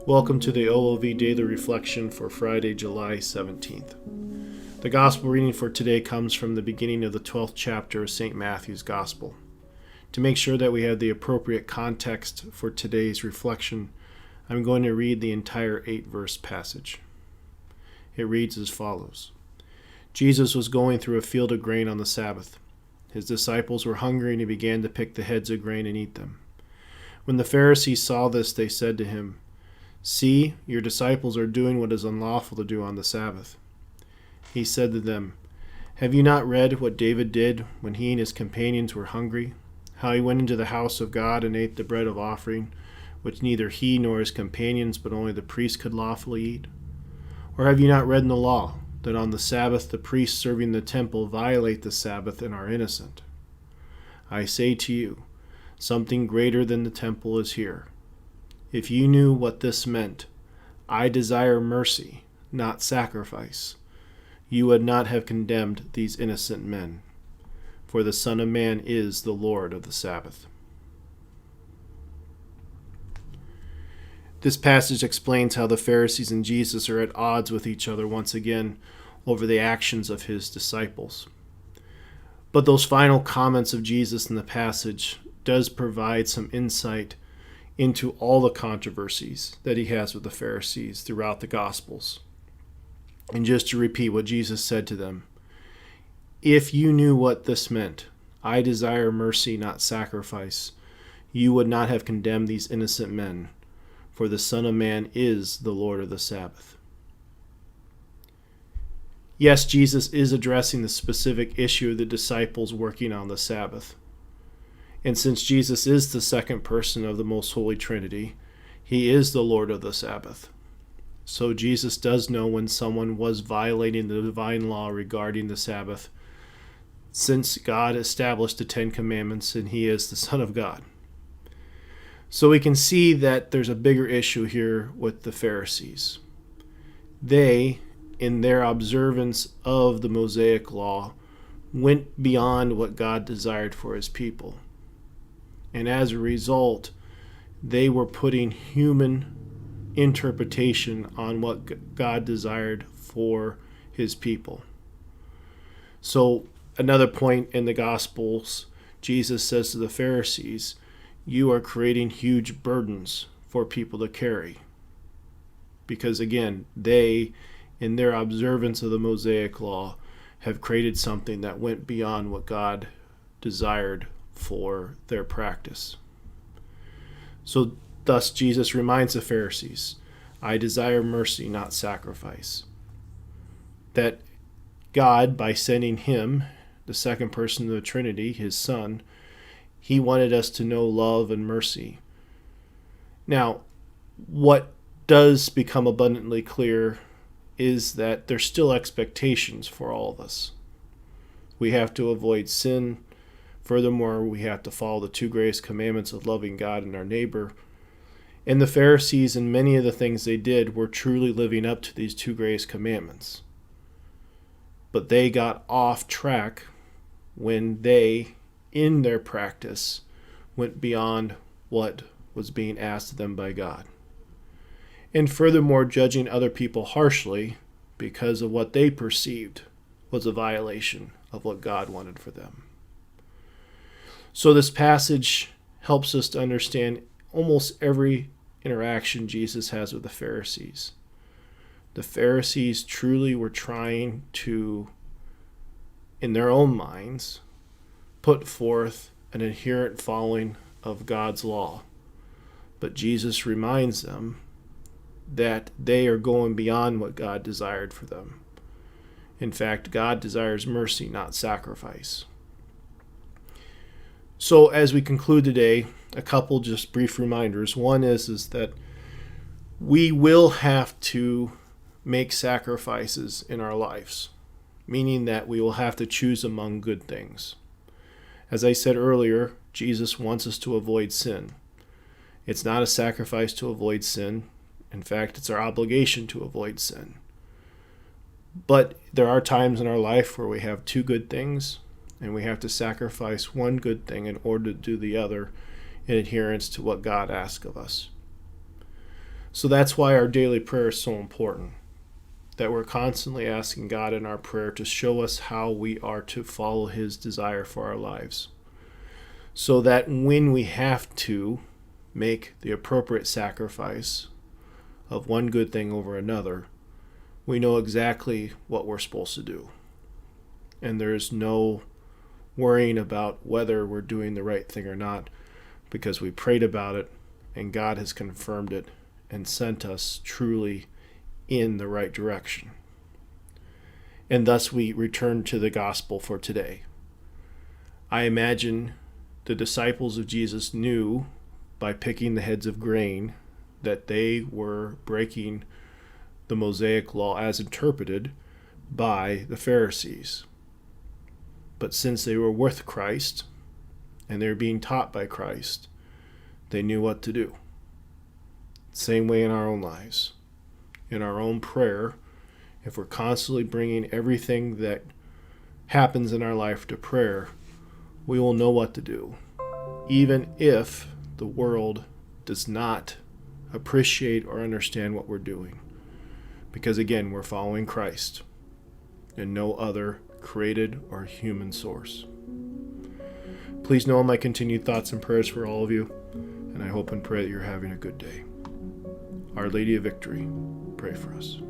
Welcome to the OLV Daily Reflection for Friday, July 17th. The Gospel reading for today comes from the beginning of the 12th chapter of St. Matthew's Gospel. To make sure that we have the appropriate context for today's reflection, I'm going to read the entire 8-verse passage. It reads as follows. Jesus was going through a field of grain on the Sabbath. His disciples were hungry, and he began to pick the heads of grain and eat them. When the Pharisees saw this, they said to him, "See, your disciples are doing what is unlawful to do on the Sabbath." He said to them, "Have you not read what David did when he and his companions were hungry? How he went into the house of God and ate the bread of offering, which neither he nor his companions but only the priests could lawfully eat? Or have you not read in the law that on the Sabbath the priests serving the temple violate the Sabbath and are innocent? I say to you, something greater than the temple is here. If you knew what this meant, 'I desire mercy, not sacrifice,' you would not have condemned these innocent men. For the Son of Man is the Lord of the Sabbath." This passage explains how the Pharisees and Jesus are at odds with each other once again over the actions of his disciples. But those final comments of Jesus in the passage does provide some insight into all the controversies that he has with the Pharisees throughout the Gospels. And just to repeat what Jesus said to them, if you knew what this meant, 'I desire mercy, not sacrifice,' you would not have condemned these innocent men, for the Son of Man is the Lord of the Sabbath." Yes, Jesus is addressing the specific issue of the disciples working on the Sabbath. And since Jesus is the second person of the Most Holy Trinity, he is the Lord of the Sabbath. So Jesus does know when someone was violating the divine law regarding the Sabbath, since God established the 10 Commandments and he is the Son of God. So we can see that there's a bigger issue here with the Pharisees. They, in their observance of the Mosaic law, went beyond what God desired for his people. And as a result, they were putting human interpretation on what God desired for his people. So another point in the Gospels, Jesus says to the Pharisees, "You are creating huge burdens for people to carry." Because again, they, in their observance of the Mosaic law, have created something that went beyond what God desired for their practice. So thus Jesus reminds the Pharisees, "I desire mercy, not sacrifice." That God, by sending him, the second person of the Trinity, his Son, he wanted us to know love and mercy. Now, what does become abundantly clear is that there's still expectations for all of us. We have to avoid sin. Furthermore, we have to follow the 2 greatest commandments of loving God and our neighbor. And the Pharisees and many of the things they did were truly living up to these 2 greatest commandments. But they got off track when they, in their practice, went beyond what was being asked of them by God. And furthermore, judging other people harshly because of what they perceived was a violation of what God wanted for them. So this passage helps us to understand almost every interaction Jesus has with the Pharisees. The Pharisees truly were trying to, in their own minds, put forth an adherent following of God's law. But Jesus reminds them that they are going beyond what God desired for them. In fact, God desires mercy, not sacrifice. So as we conclude today, a couple just brief reminders. One is that we will have to make sacrifices in our lives, meaning that we will have to choose among good things. As I said earlier, Jesus wants us to avoid sin. It's not a sacrifice to avoid sin. In fact, it's our obligation to avoid sin. But there are times in our life where we have 2 good things, and we have to sacrifice one good thing in order to do the other in adherence to what God asks of us. So that's why our daily prayer is so important, that we're constantly asking God in our prayer to show us how we are to follow His desire for our lives, so that when we have to make the appropriate sacrifice of one good thing over another, we know exactly what we're supposed to do. And there's no worrying about whether we're doing the right thing or not, because we prayed about it and God has confirmed it and sent us truly in the right direction. And thus we return to the gospel for today. I imagine the disciples of Jesus knew by picking the heads of grain that they were breaking the Mosaic law as interpreted by the Pharisees. But since they were with Christ and they were being taught by Christ, they knew what to do. Same way in our own lives. In our own prayer, if we're constantly bringing everything that happens in our life to prayer, we will know what to do, even if the world does not appreciate or understand what we're doing. Because again, we're following Christ and no other created or human source. Please know my continued thoughts and prayers for all of you, and I hope and pray that you're having a good day. Our Lady of Victory, pray for us.